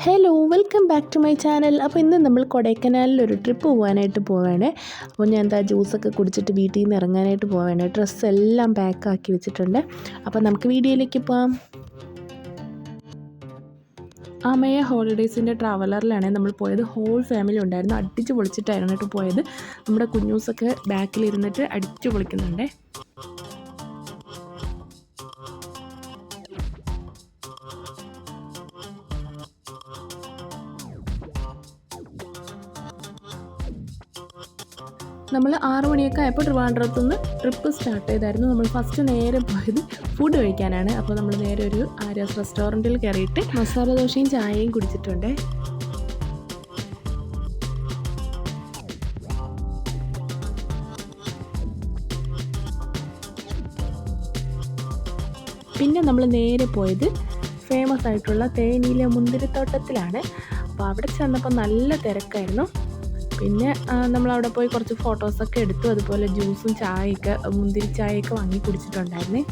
Hello welcome back to my channel. അപ്പോൾ ഇന്ന് നമ്മൾ കൊടൈക്കനാലിൽ ഒരു ട്രിപ്പ് പോകാനായിട്ട് പോവുകയാണ്. അപ്പോൾ ഞാൻ എന്താ ജ്യൂസൊക്കെ കുടിച്ചിട്ട് വീട്ടിൽ നിന്ന് ഇറങ്ങാനായിട്ട് പോവുകയാണ്. ഡ്രസ്സ് എല്ലാം പാക്കാക്കി വെച്ചിട്ടുണ്ട്. അപ്പോൾ നമുക്ക് വീഡിയോയിലേക്ക് പോകാം. ആമയ ഹോളിഡേയ്സിൻ്റെ ട്രാവലറിലാണ് നമ്മൾ പോയത്. ഹോൾ ഫാമിലി ഉണ്ടായിരുന്നു. അടിച്ച് പൊളിച്ചിട്ടായിരുന്നു കേട്ടോ പോയത്. നമ്മുടെ കുഞ്ഞൂസൊക്കെ ബാക്കിലിരുന്നിട്ട് അടിച്ച് പൊളിക്കുന്നുണ്ട്. നമ്മൾ 6 മണിയൊക്കെ ആയപ്പോൾ ട്രിവാൻഡ്രത്തുനിന്ന് ട്രിപ്പ് സ്റ്റാർട്ട് ചെയ്തായിരുന്നു. നമ്മൾ ഫസ്റ്റ് നേരെ പോയത് ഫുഡ് കഴിക്കാനാണ്. അപ്പോൾ നമ്മൾ നേരെ ഒരു ആര്യാസ് റെസ്റ്റോറൻറ്റിൽ കയറിയിട്ട് മസാല ദോശയും ചായയും കുടിച്ചിട്ടുണ്ട്. പിന്നെ നമ്മൾ നേരെ പോയത് ഫേമസ് ആയിട്ടുള്ള തേനിയിലെ മുന്തിരിത്തോട്ടത്തിലാണ്. അപ്പോൾ അവിടെ ചെന്നപ്പോൾ നല്ല തിരക്കായിരുന്നു. പിന്നെ നമ്മളവിടെ പോയി കുറച്ച് ഫോട്ടോസൊക്കെ എടുത്തു. അതുപോലെ ജ്യൂസും ചായയൊക്കെ മുന്തിരി ചായയൊക്കെ വാങ്ങി കുടിച്ചിട്ടുണ്ടായിരുന്നേ.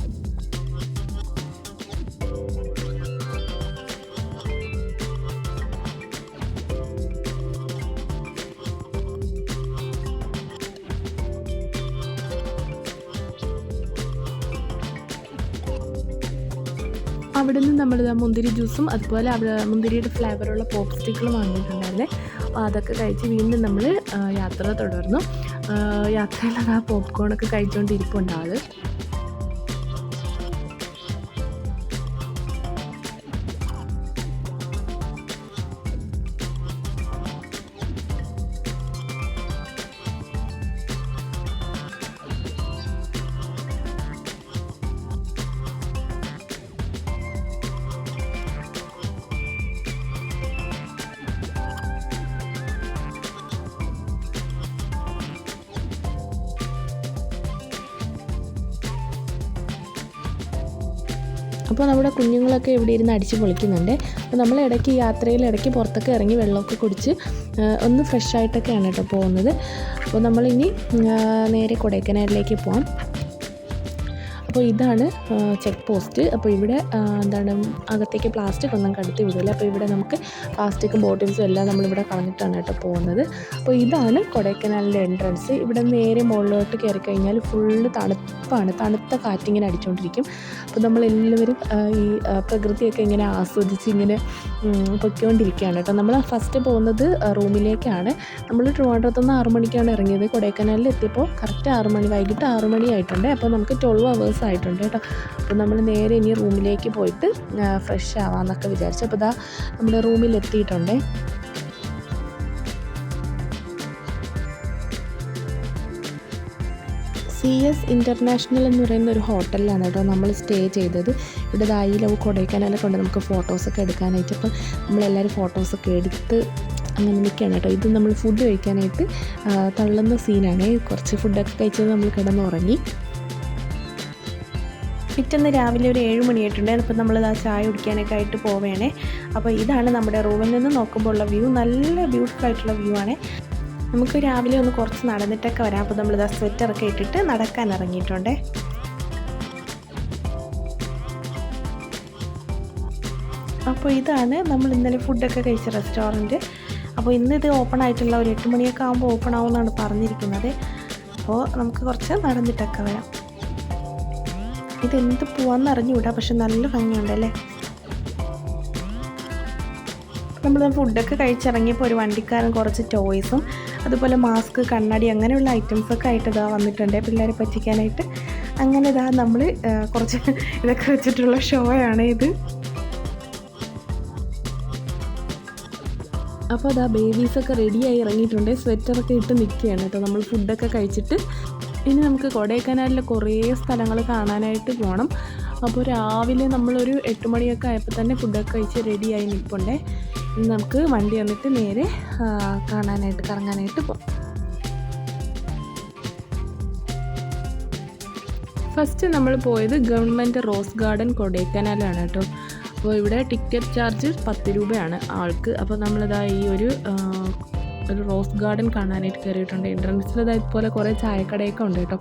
അവിടെ നിന്ന് നമ്മൾ മുന്തിരി ജ്യൂസും അതുപോലെ അവിടെ മുന്തിരിയുടെ ഫ്ലേവറുള്ള പോപ്പ് സ്റ്റിക്കുകളും വാങ്ങിയിട്ടുണ്ടായിരുന്നേ. അപ്പോൾ അതൊക്കെ കഴിച്ച് വീണ്ടും നമ്മൾ യാത്ര തുടർന്നു. യാത്രയിൽ ആ പോപ്കോണൊക്കെ കഴിച്ചുകൊണ്ടിരിപ്പുണ്ട് ആൾ. അപ്പോൾ നമ്മുടെ കുഞ്ഞുങ്ങളൊക്കെ ഇവിടെ ഇരുന്ന് അടിച്ച് പൊളിക്കുന്നുണ്ട്. അപ്പോൾ നമ്മൾ ഇടയ്ക്ക് യാത്രയിൽ ഇടയ്ക്ക് പുറത്തൊക്കെ ഇറങ്ങി വെള്ളമൊക്കെ കുടിച്ച് ഒന്ന് ഫ്രഷ് ആയിട്ടൊക്കെയാണ് കേട്ടോ പോകുന്നത്. അപ്പോൾ നമ്മളിനി നേരെ കൊടൈക്കനാലിലേക്ക് പോകാം. അപ്പോൾ ഇതാണ് ചെക്ക് പോസ്റ്റ്. അപ്പോൾ ഇവിടെ എന്താണ് അകത്തേക്ക് പ്ലാസ്റ്റിക് ഒന്നും കടത്തി വിടില്ല. അപ്പോൾ ഇവിടെ നമുക്ക് പ്ലാസ്റ്റിക്കും ബോട്ടിൽസും എല്ലാം നമ്മളിവിടെ കളഞ്ഞിട്ടാണ് കേട്ടോ പോകുന്നത്. അപ്പോൾ ഇതാണ് കൊടൈക്കനാലിൻ്റെ എൻട്രൻസ്. ഇവിടെ നേരെ മുകളിലോട്ട് കയറി കഴിഞ്ഞാൽ ഫുള്ള് തണുപ്പാണ്. തണുത്ത കാറ്റിങ്ങനെ അടിച്ചുകൊണ്ടിരിക്കും. അപ്പോൾ നമ്മളെല്ലാവരും ഈ പ്രകൃതിയൊക്കെ ഇങ്ങനെ ആസ്വദിച്ച് ഇങ്ങനെ പൊയ്ക്കൊണ്ടിരിക്കുകയാണ് കേട്ടോ. നമ്മൾ ഫസ്റ്റ് പോകുന്നത് റൂമിലേക്കാണ്. നമ്മൾ ട്രിവാൻഡ്രത്തുനിന്ന് 6 മണിക്കാണ് ഇറങ്ങിയത്. കൊടൈക്കനാലിൽ എത്തിയപ്പോൾ കറക്റ്റ് 6 മണി, വൈകിട്ട് 6 മണി ആയിട്ടുണ്ട്. അപ്പോൾ നമുക്ക് 12 hours ആയിട്ടുണ്ട് കേട്ടോ. അപ്പോൾ നമ്മൾ നേരെ ഇനി റൂമിലേക്ക് പോയിട്ട് ഫ്രഷ് ആവാമെന്നൊക്കെ വിചാരിച്ചു. അപ്പോൾ ഇതാ നമ്മുടെ റൂമിൽ എത്തിയിട്ടുണ്ട്. CS ഇൻ്റർനാഷണൽ എന്ന് പറയുന്ന ഒരു ഹോട്ടലിലാണ് കേട്ടോ നമ്മൾ സ്റ്റേ ചെയ്തത്. ഇവിടെ ഈ ലവ് കൊടൈക്കനാലൊക്കെ ഉണ്ട് നമുക്ക് ഫോട്ടോസൊക്കെ എടുക്കാനായിട്ട്. അപ്പം നമ്മളെല്ലാവരും ഫോട്ടോസൊക്കെ എടുത്ത് അങ്ങനെ നിൽക്കുകയാണ് കേട്ടോ. ഇത് നമ്മൾ ഫുഡ് കഴിക്കാനായിട്ട് തള്ളുന്ന സീനാണ്. കുറച്ച് ഫുഡൊക്കെ കഴിച്ചത് നമ്മൾ കിടന്നുറങ്ങി. പിറ്റേന്ന് രാവിലെ ഒരു 7 മണിയായിട്ടുണ്ട്. അപ്പോൾ നമ്മൾ ചായ കുടിക്കാനൊക്കെ ആയിട്ട് പോവുകയാണേ. അപ്പോൾ ഇതാണ് നമ്മുടെ റൂമിൽ നിന്ന് നോക്കുമ്പോൾ ഉള്ള വ്യൂ. നല്ല ബ്യൂട്ടിഫുൾ ആയിട്ടുള്ള വ്യൂ ആണ്. നമുക്ക് രാവിലെ ഒന്ന് കുറച്ച് നടന്നിട്ടൊക്കെ വരാം. അപ്പോൾ നമ്മൾ സ്വെറ്ററൊക്കെ ഇട്ടിട്ട് നടക്കാൻ ഇറങ്ങിയിട്ടുണ്ട്. അപ്പോൾ ഇതാണ് നമ്മൾ ഇന്നലെ ഫുഡൊക്കെ കഴിച്ച റെസ്റ്റോറൻറ്റ്. അപ്പോൾ ഇന്ന് ഇത് ഓപ്പൺ ആയിട്ടുള്ള ഒരു 8 മണിയൊക്കെ ആകുമ്പോൾ ഓപ്പൺ ആവുമെന്നാണ് പറഞ്ഞിരിക്കുന്നത്. അപ്പോൾ നമുക്ക് കുറച്ച് നടന്നിട്ടൊക്കെ വരാം. ഇതെന്ത് പോവാന്ന് അറിഞ്ഞുകൂടാ, പക്ഷെ നല്ല ഭംഗിയുണ്ടല്ലേ. നമ്മൾ ഫുഡൊക്കെ കഴിച്ചിറങ്ങിയപ്പോൾ ഒരു വണ്ടിക്കാരൻ കുറച്ച് ടോയ്സും അതുപോലെ മാസ്ക്, കണ്ണാടി അങ്ങനെയുള്ള ഐറ്റംസൊക്കെ ആയിട്ട് ഇതാ വന്നിട്ടുണ്ട് പിള്ളേരെ പറ്റിക്കാനായിട്ട്. അങ്ങനെ ഇതാ നമ്മൾ കുറച്ച് ഇതൊക്കെ വെച്ചിട്ടുള്ള ഷോയാണ് ഇത്. അപ്പോൾ അതാ ബേബീസൊക്കെ റെഡിയായി ഇറങ്ങിയിട്ടുണ്ട്. സ്വെറ്ററൊക്കെ ഇട്ട് നിൽക്കുകയാണ് കേട്ടോ. നമ്മൾ ഫുഡൊക്കെ കഴിച്ചിട്ട് ഇനി നമുക്ക് കൊടൈക്കനാലിൽ കുറേ സ്ഥലങ്ങൾ കാണാനായിട്ട് പോകണം. അപ്പോൾ രാവിലെ നമ്മളൊരു 8 മണിയൊക്കെ ആയപ്പോൾ തന്നെ ഫുഡൊക്കെ കഴിച്ച് റെഡിയായി നിൽപ്പുണ്ടേ. ഇനി നമുക്ക് വണ്ടി വന്നിട്ട് നേരെ കാണാനായിട്ട് കറങ്ങാനായിട്ട് പോകാം. ഫസ്റ്റ് നമ്മൾ പോയത് ഗവൺമെൻറ് റോസ് ഗാർഡൻ കൊടൈക്കനാലാണ് കേട്ടോ. അപ്പോൾ ഇവിടെ ടിക്കറ്റ് ചാർജ് 10 രൂപയാണ് ആൾക്ക്. അപ്പോൾ നമ്മളിതാ ഈ ഒരു റോസ് ഗാർഡൻ കാണാനായിട്ട് കയറിയിട്ടുണ്ട്. എൻട്രൻസിൽ ഇതുപോലെ കുറേ ചായക്കടയൊക്കെ ഉണ്ട് കേട്ടോ.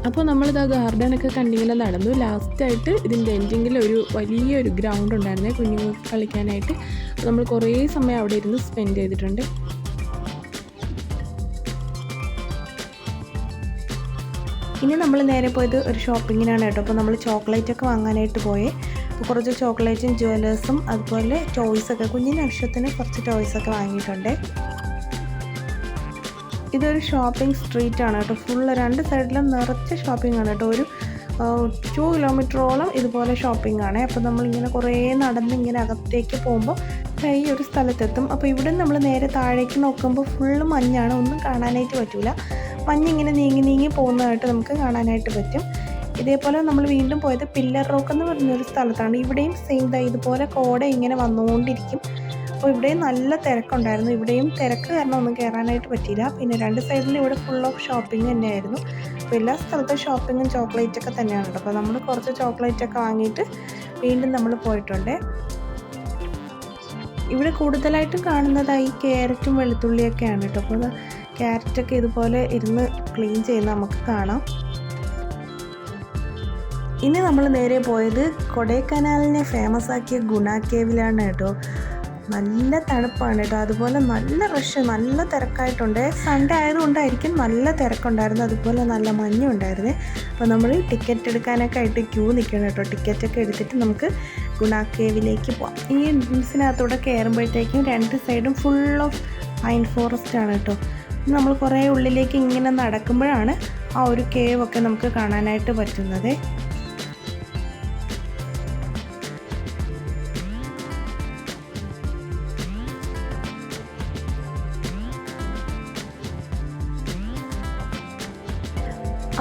അപ്പോൾ നമ്മളിതാ ഗാർഡനൊക്കെ കണ്ടിങ്ങനെ നടന്നു. ലാസ്റ്റായിട്ട് ഇതിൻ്റെ എൻഡിങ്ങിൽ ഒരു വലിയൊരു ഗ്രൗണ്ട് ഉണ്ടായിരുന്നേ കുഞ്ഞുങ്ങൾക്ക് കളിക്കാനായിട്ട്. നമ്മൾ കുറേ സമയം അവിടെ ഇരുന്ന് സ്പെൻഡ് ചെയ്തിട്ടുണ്ട്. ഇനി നമ്മൾ നേരെ പോയത് ഒരു ഷോപ്പിങ്ങിനാണ് കേട്ടോ. അപ്പോൾ നമ്മൾ ചോക്ലേറ്റൊക്കെ വാങ്ങാനായിട്ട് പോയി. അപ്പോൾ കുറച്ച് ചോക്ലേറ്റും ജ്വല്ലേഴ്സും അതുപോലെ ടോയ്സൊക്കെ, കുഞ്ഞിൻ്റെ ആവശ്യത്തിന് കുറച്ച് ടോയ്സൊക്കെ വാങ്ങിയിട്ടുണ്ട്. ഇതൊരു ഷോപ്പിംഗ് സ്ട്രീറ്റ് ആണ് കേട്ടോ. ഫുള്ള് രണ്ട് സൈഡിലും നിറച്ച് ഷോപ്പിംഗ് ആണ് കേട്ടോ. ഒരു 2 കിലോമീറ്ററോളം ഇതുപോലെ ഷോപ്പിംഗ് ആണ്. അപ്പോൾ നമ്മളിങ്ങനെ കുറേ നടന്ന് ഇങ്ങനെ അകത്തേക്ക് പോകുമ്പോൾ ഈ ഒരു സ്ഥലത്തെത്തും. അപ്പോൾ ഇവിടെ നമ്മൾ നേരെ താഴേക്ക് നോക്കുമ്പോൾ ഫുള്ള് മഞ്ഞാണ്, ഒന്നും കാണാനായിട്ട് പറ്റില്ല. മഞ്ഞിങ്ങനെ നീങ്ങി പോകുന്നതായിട്ട് നമുക്ക് കാണാനായിട്ട് പറ്റും. ഇതേപോലെ നമ്മൾ വീണ്ടും പോയത് പില്ലർ റോക്ക് എന്ന് പറഞ്ഞൊരു സ്ഥലത്താണ്. ഇവിടെയും സെയിം ഇതുപോലെ കോട ഇങ്ങനെ വന്നുകൊണ്ടിരിക്കും. അപ്പോൾ ഇവിടെയും നല്ല തിരക്കുണ്ടായിരുന്നു. ഇവിടെയും തിരക്ക് കാരണം ഒന്നും കയറാനായിട്ട് പറ്റിയില്ല. പിന്നെ രണ്ട് സൈഡിലും ഇവിടെ ഫുൾ ഓഫ് ഷോപ്പിംഗ് തന്നെയായിരുന്നു. അപ്പോൾ എല്ലാ സ്ഥലത്തും ഷോപ്പിങ്ങും ചോക്ലേറ്റൊക്കെ തന്നെയാണ് കേട്ടോ. അപ്പോൾ നമ്മൾ കുറച്ച് ചോക്ലേറ്റൊക്കെ വാങ്ങിയിട്ട് വീണ്ടും നമ്മൾ പോയിട്ടുണ്ട്. ഇവിടെ കൂടുതലായിട്ടും കാണുന്നതായി ക്യാരറ്റും വെളുത്തുള്ളിയൊക്കെയാണ് കേട്ടോ. അപ്പോൾ ക്യാരറ്റൊക്കെ ഇതുപോലെ ഇരുന്ന് ക്ലീൻ ചെയ്യുന്ന നമുക്ക് കാണാം. ഇനി നമ്മൾ നേരെ പോയത് കൊടൈക്കനാലിനെ ഫേമസ് ആക്കിയ ഗുണ കേവിലാണ് കേട്ടോ. നല്ല തണുപ്പാണ് കേട്ടോ. അതുപോലെ നല്ല റഷ്, നല്ല തിരക്കായിട്ടുണ്ട്. സൺഡേ ആയതുകൊണ്ടായിരിക്കും നല്ല തിരക്കുണ്ടായിരുന്നു. അതുപോലെ നല്ല മഞ്ഞുണ്ടായിരുന്നു. അപ്പോൾ നമ്മൾ ടിക്കറ്റ് എടുക്കാനൊക്കെ ആയിട്ട് ക്യൂ നിൽക്കണം കേട്ടോ. ടിക്കറ്റൊക്കെ എടുത്തിട്ട് നമുക്ക് ഗുണ കേവിലേക്ക് പോകാം. ഈ എൻട്രൻസിനകത്തൂടെ കയറുമ്പോഴത്തേക്കും രണ്ട് സൈഡും ഫുൾ ഓഫ് പൈൻ ഫോറസ്റ്റ് ആണ് കേട്ടോ. നമ്മൾ കുറേ ഉള്ളിലേക്ക് ഇങ്ങനെ നടക്കുമ്പോഴാണ് ആ ഒരു കേവൊക്കെ നമുക്ക് കാണാനായിട്ട് പറ്റുന്നത്.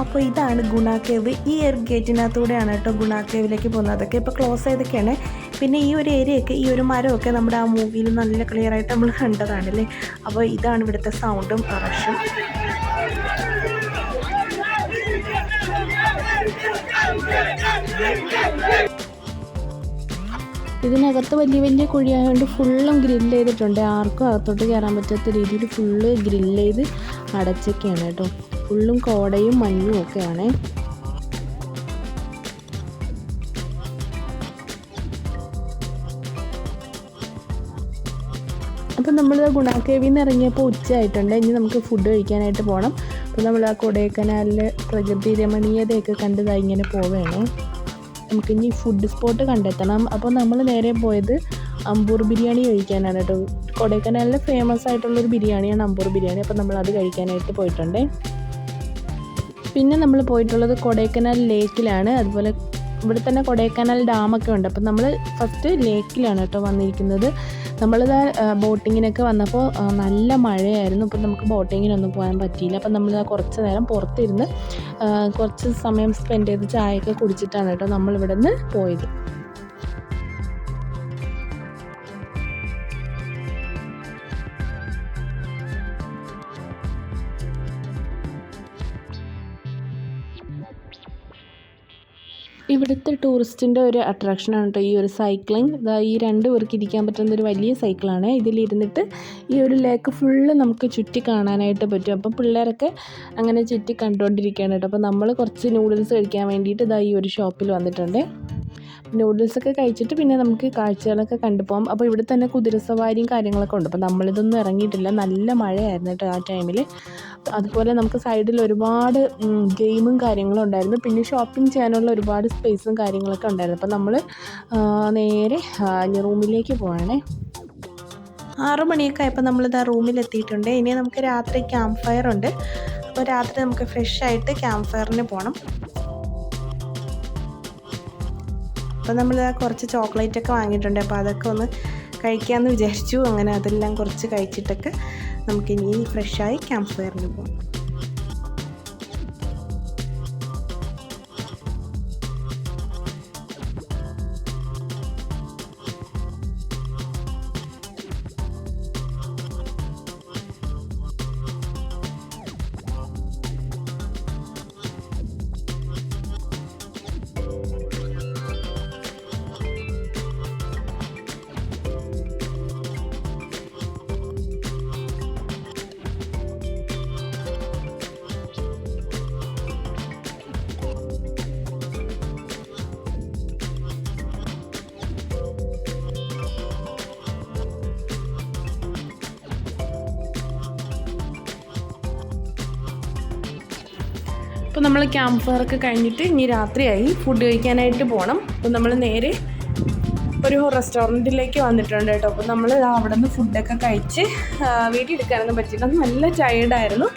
അപ്പോൾ ഇതാണ് ഗുണ കേവ്. ഈ എയർ ഗേറ്റിനകത്തൂടെയാണ് കേട്ടോ ഗുണ കേവിലേക്ക് പോകുന്നത്. അതൊക്കെ ഇപ്പോൾ ക്ലോസ് ചെയ്തൊക്കെയാണ്. പിന്നെ ഈ ഒരു ഏരിയയൊക്കെ, ഈ ഒരു മരമൊക്കെ നമ്മുടെ ആ മൂവിയിൽ നല്ല ക്ലിയർ ആയിട്ട് നമ്മൾ കണ്ടതാണല്ലേ. അപ്പോൾ ഇതാണ് ഇവിടുത്തെ സൗണ്ടും റഷും. ഇതിനകത്ത് വലിയ കുഴിയായതുകൊണ്ട് ഫുള്ളും ഗ്രില്ല് ചെയ്തിട്ടുണ്ട്. ആർക്കും അകത്തോട്ട് കയറാൻ പറ്റാത്ത രീതിയിൽ ഫുള്ള് ഗ്രില്ല് ചെയ്ത് അടച്ചൊക്കെയാണ് കേട്ടോ. ഫുള്ളും കോടയും മഞ്ഞും ഒക്കെയാണ്. അപ്പം നമ്മൾ ഗുണ കേവിൽ നിന്ന് ഇറങ്ങിയപ്പോൾ ഉച്ചയായിട്ടുണ്ട്. ഇനി നമുക്ക് ഫുഡ് കഴിക്കാനായിട്ട് പോകണം. അപ്പോൾ നമ്മൾ ആ കൊടൈക്കനാലിലെ പ്രകൃതി രമണീയതയൊക്കെ കണ്ടതായി ഇങ്ങനെ പോവുകയാണ്. നമുക്കിനി ഫുഡ് സ്പോട്ട് കണ്ടെത്തണം. അപ്പോൾ നമ്മൾ നേരെ പോയത് അമ്പൂർ ബിരിയാണി കഴിക്കാനാണ് കേട്ടോ. കൊടൈക്കനാലിലെ ഫേമസ് ആയിട്ടുള്ളൊരു ബിരിയാണിയാണ് അമ്പൂർ ബിരിയാണി. അപ്പോൾ നമ്മളത് കഴിക്കാനായിട്ട് പോയിട്ടുണ്ട്. പിന്നെ നമ്മൾ പോയിട്ടുള്ളത് കൊടൈക്കനാൽ ലേക്കിലാണ്. അതുപോലെ ഇവിടെ തന്നെ കൊടൈക്കനാൽ ഡാമൊക്കെ ഉണ്ട്. അപ്പം നമ്മൾ ഫസ്റ്റ് ലേക്കിലാണ് കേട്ടോ വന്നിരിക്കുന്നത്. നമ്മളിത് ബോട്ടിങ്ങിനൊക്കെ വന്നപ്പോൾ നല്ല മഴയായിരുന്നു. അപ്പം നമുക്ക് ബോട്ടിങ്ങിനൊന്നും പോകാൻ പറ്റിയില്ല. അപ്പം നമ്മൾ കുറച്ച് നേരം പുറത്തിരുന്ന് കുറച്ച് സമയം സ്പെൻഡ് ചെയ്ത് ചായയൊക്കെ കുടിച്ചിട്ടാണ് കേട്ടോ നമ്മളിവിടെ നിന്ന് പോയത്. ഇവിടുത്തെ ടൂറിസ്റ്റിൻ്റെ ഒരു അട്രാക്ഷനാണ് കേട്ടോ ഈ ഒരു സൈക്ലിംഗ്. ഈ 2 പേർക്ക് ഇരിക്കാൻ പറ്റുന്ന ഒരു വലിയ സൈക്കിളാണ്. ഇതിലിരുന്നിട്ട് ഈ ഒരു ലേക്ക് ഫുള്ള് നമുക്ക് ചുറ്റി കാണാനായിട്ട് പറ്റും. അപ്പം പിള്ളേരൊക്കെ അങ്ങനെ ചുറ്റി കണ്ടുകൊണ്ടിരിക്കുകയാണ് കേട്ടോ. അപ്പോൾ നമ്മൾ കുറച്ച് നൂഡിൽസ് കഴിക്കാൻ വേണ്ടിയിട്ട് ഈ ഒരു ഷോപ്പിൽ വന്നിട്ടുണ്ട്. നൂഡിൽസൊക്കെ കഴിച്ചിട്ട് പിന്നെ നമുക്ക് കാഴ്ചകളൊക്കെ കണ്ടുപോകാം. അപ്പോൾ ഇവിടെ തന്നെ കുതിരസവാരിയും കാര്യങ്ങളൊക്കെ ഉണ്ട്. അപ്പോൾ നമ്മളിതൊന്നും ഇറങ്ങിയിട്ടില്ല, നല്ല മഴയായിരുന്നു കേട്ടോ ആ ടൈമിൽ. അതുപോലെ നമുക്ക് സൈഡിൽ ഒരുപാട് ഗെയിമും കാര്യങ്ങളും ഉണ്ടായിരുന്നു. പിന്നെ ഷോപ്പിംഗ് ചെയ്യാനുള്ള ഒരുപാട് സ്പേസും കാര്യങ്ങളൊക്കെ ഉണ്ടായിരുന്നു. അപ്പോൾ നമ്മൾ നേരെ റൂമിലേക്ക് പോവാണേ. 6 മണിയൊക്കെ ആയപ്പോൾ നമ്മളിതാ റൂമിലെത്തിയിട്ടുണ്ട്. ഇനി നമുക്ക് രാത്രി ക്യാമ്പ് ഫയർ ഉണ്ട്. അപ്പോൾ രാത്രി നമുക്ക് ഫ്രഷ് ആയിട്ട് ക്യാമ്പ് ഫയറിന് പോകണം. അപ്പോൾ നമ്മൾ കുറച്ച് ചോക്ലേറ്റൊക്കെ വാങ്ങിയിട്ടുണ്ട്. അപ്പോൾ അതൊക്കെ ഒന്ന് കഴിക്കാമെന്ന് വിചാരിച്ചു. അങ്ങനെ അതെല്ലാം കുറച്ച് കഴിച്ചിട്ടൊക്കെ നമുക്കിനി ഫ്രഷായി ക്യാമ്പ് ഫയറിന് പോകാം. അപ്പോൾ നമ്മൾ ക്യാമ്പ് ഫയറൊക്കെ കഴിഞ്ഞിട്ട് ഇനി രാത്രിയായി, ഫുഡ് കഴിക്കാനായിട്ട് പോകണം. അപ്പോൾ നമ്മൾ നേരെ ഒരു റെസ്റ്റോറൻറ്റിലേക്ക് വന്നിട്ടുണ്ട് കേട്ടോ. അപ്പോൾ നമ്മൾ അവിടെ നിന്ന് ഫുഡൊക്കെ കഴിച്ച് വീട്ടിൽ എടുക്കാനൊന്നും പറ്റില്ല, നല്ല ടയേർഡായിരുന്നു.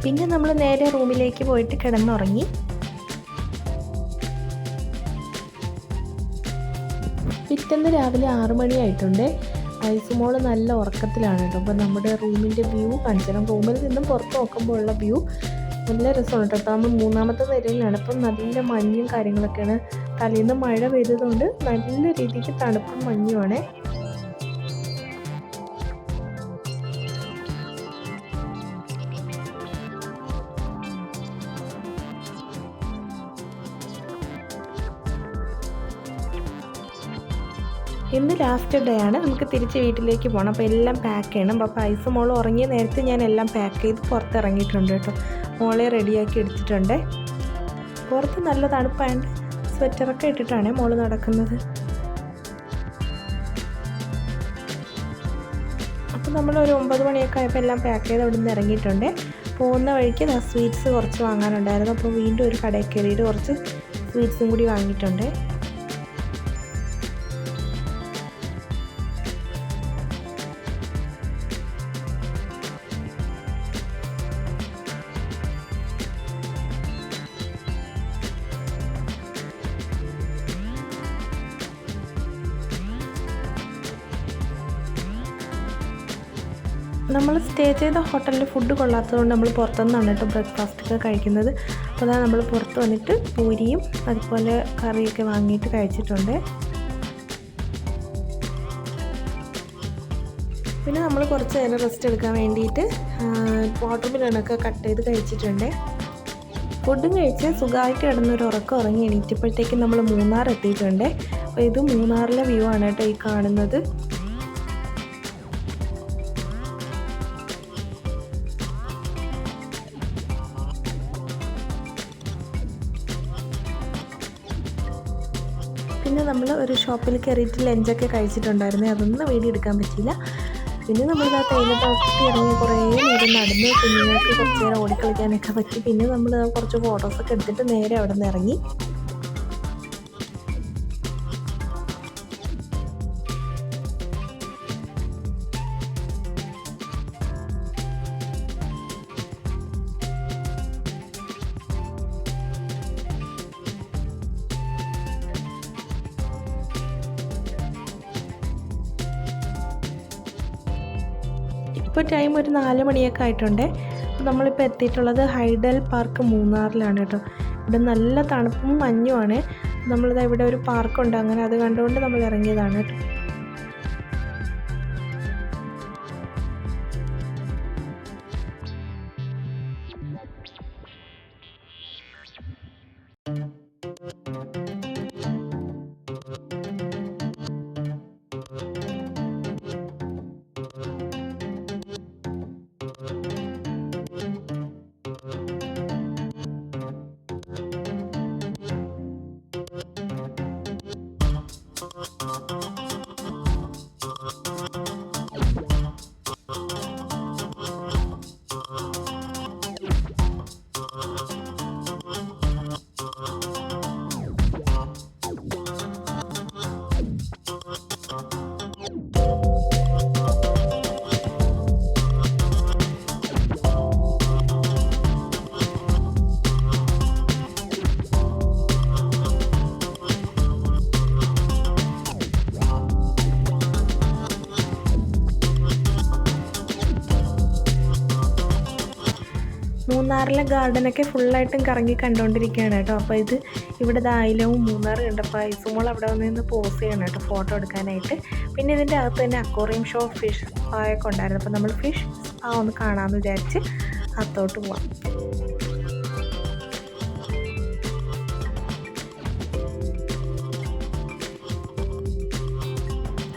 പിന്നെ നമ്മൾ നേരെ റൂമിലേക്ക് പോയിട്ട് കിടന്നുറങ്ങി. പിറ്റേന്ന് രാവിലെ 6 മണിയായിട്ടുണ്ട്. ഐസുമോൾ നല്ല ഉറക്കത്തിലാണ് കേട്ടോ. അപ്പോൾ നമ്മുടെ റൂമിൻ്റെ വ്യൂ കാണിച്ചു തരാം. റൂമിൽ നിന്നും പുറത്ത് നോക്കുമ്പോൾ ഉള്ള വ്യൂ നല്ല രസമാണ് കേട്ടോ. നമ്മൾ 3ാമത്തെ നിലയിലാണ്. അപ്പം നല്ല മഞ്ഞും കാര്യങ്ങളൊക്കെയാണ്. തലേന്ന് മഴ പെയ്തതുകൊണ്ട് നല്ല രീതിക്ക് തണുപ്പും മഞ്ഞുമാണ്. ഇന്ന് ലാസ്റ്റ് ഡേ ആണ്. നമുക്ക് തിരിച്ച് വീട്ടിലേക്ക് പോകണം. അപ്പോൾ എല്ലാം പാക്ക് ചെയ്യണം. അപ്പോൾ ഐസ് മോൾ ഉറങ്ങിയ നേരത്തെ ഞാൻ എല്ലാം പാക്ക് ചെയ്ത് പുറത്തിറങ്ങിയിട്ടുണ്ട് കേട്ടോ. മോളെ റെഡിയാക്കി എടുത്തിട്ടുണ്ട്. പുറത്ത് നല്ല തണുപ്പായതുകൊണ്ട് സ്വെറ്ററൊക്കെ ഇട്ടിട്ടാണ് മോൾ നടക്കുന്നത്. അപ്പോൾ നമ്മളൊരു 9 മണിയൊക്കെ ആയപ്പോൾ എല്ലാം പാക്ക് ചെയ്ത് അവിടെ നിന്ന് ഇറങ്ങിയിട്ടുണ്ട്. പോകുന്ന വഴിക്ക് സ്വീറ്റ്സ് കുറച്ച് വാങ്ങാനുണ്ടായിരുന്നു. അപ്പോൾ വീണ്ടും ഒരു കടയിൽ കയറിയിട്ട് കുറച്ച് സ്വീറ്റ്സും കൂടി വാങ്ങിയിട്ടുണ്ട്. നമ്മൾ സ്റ്റേ ചെയ്ത ഹോട്ടലിൽ ഫുഡ് കൊള്ളാത്തതുകൊണ്ട് നമ്മൾ പുറത്തുനിന്നാണ് കേട്ടോ ബ്രേക്ക്ഫാസ്റ്റൊക്കെ കഴിക്കുന്നത്. അപ്പോൾ അതാണ് നമ്മൾ പുറത്ത് വന്നിട്ട് പൂരിയും അതുപോലെ കറിയൊക്കെ വാങ്ങിയിട്ട് കഴിച്ചിട്ടുണ്ട്. പിന്നെ നമ്മൾ കുറച്ച് നേരം റെസ്റ്റ് എടുക്കാൻ വേണ്ടിയിട്ട് വാട്ടർ മെലണൊക്കെ കട്ട് ചെയ്ത് കഴിച്ചിട്ടുണ്ട്. ഫുഡും കഴിച്ച് സുഖമായിട്ട് കിടന്നൊരു ഉറക്കം ഉറങ്ങി എണീറ്റപ്പോഴത്തേക്കും നമ്മൾ മൂന്നാർ എത്തിയിട്ടുണ്ട്. അപ്പോൾ ഇത് മൂന്നാറിലെ വ്യൂ ആണ് കേട്ടോ ഈ കാണുന്നത്. പിന്നെ നമ്മൾ ഒരു ഷോപ്പിൽ കയറിയിട്ട് ലഞ്ചൊക്കെ കഴിച്ചിട്ടുണ്ടായിരുന്നു. അതൊന്നും വീഡിയോ എടുക്കാൻ പറ്റിയില്ല. പിന്നെ നമ്മളിതാ തേയിലത്തോട്ടത്തിൽ ഇറങ്ങി കുറേ നേരം നടന്ന് കുഞ്ഞുങ്ങൾക്ക് കുറച്ച് നേരം ഓടിക്കളിക്കാനൊക്കെ പറ്റി. പിന്നെ നമ്മൾ കുറച്ച് ഫോട്ടോസൊക്കെ എടുത്തിട്ട് നേരെ അവിടെ നിന്ന് ഇറങ്ങി. ഇപ്പോൾ ടൈം ഒരു 4 മണിയൊക്കെ ആയിട്ടുണ്ട്. നമ്മളിപ്പോൾ എത്തിയിട്ടുള്ളത് ഹൈഡൽ പാർക്ക് മൂന്നാറിലാണ് കേട്ടോ. ഇവിടെ നല്ല തണുപ്പും മഞ്ഞുമാണ്. നമ്മളിതാ ഇവിടെ ഒരു പാർക്കുണ്ട്, അങ്ങനെ അത് കണ്ടുകൊണ്ട് നമ്മൾ ഇറങ്ങിയതാണ് കേട്ടോ. മൂന്നാറിലെ ഗാർഡനൊക്കെ ഫുള്ളായിട്ടും കറങ്ങി കണ്ടുകൊണ്ടിരിക്കുകയാണ് കേട്ടോ. അപ്പോൾ ഇത് ഇവിടെ ആയിലവും മൂന്നാർ കണ്ടപ്പോൾ ഐസുമോൾ അവിടെ വന്ന് പോസ് ചെയ്യണം കേട്ടോ ഫോട്ടോ എടുക്കാനായിട്ട്. പിന്നെ ഇതിൻ്റെ അകത്ത് തന്നെ അക്വേറിയം ഷോ ഫിഷ് സ്പായൊക്കെ ഉണ്ടായിരുന്നു. അപ്പോൾ നമ്മൾ ഫിഷ് സ്പാ ഒന്ന് കാണാമെന്ന് വിചാരിച്ച് അകത്തോട്ട് പോവാം.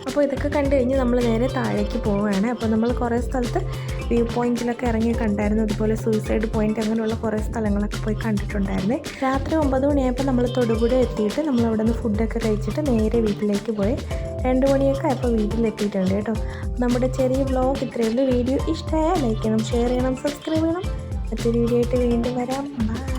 അപ്പോൾ ഇതൊക്കെ കണ്ടു കഴിഞ്ഞ് നമ്മൾ നേരെ താഴേക്ക് പോവുകയാണ്. അപ്പോൾ നമ്മൾ കുറേ സ്ഥലത്ത് വ്യൂ പോയിന്റിലൊക്കെ ഇറങ്ങി കണ്ടായിരുന്നു. അതുപോലെ സൂയിസൈഡ് പോയിന്റ് അങ്ങനെയുള്ള കുറേ സ്ഥലങ്ങളൊക്കെ പോയി കണ്ടിട്ടുണ്ടായിരുന്നേ. രാത്രി 9 മണിയായപ്പോൾ നമ്മൾ തൊടുപുഴ എത്തിയിട്ട് നമ്മൾ അവിടെ നിന്ന് ഫുഡൊക്കെ കഴിച്ചിട്ട് നേരെ വീട്ടിലേക്ക് പോയി. 2 മണിയൊക്കെ ആയപ്പോൾ വീട്ടിലെത്തിയിട്ടുണ്ട് കേട്ടോ. നമ്മുടെ ചെറിയ വ്ലോഗ് ഇത്രയേ ഉള്ളൂ. വീഡിയോ ഇഷ്ടമായാൽ ലൈക്ക് ചെയ്യണം, ഷെയർ ചെയ്യണം, സബ്സ്ക്രൈബ് ചെയ്യണം. മറ്റൊരു വീഡിയോ ആയിട്ട് വീണ്ടും വരാം. ബൈ.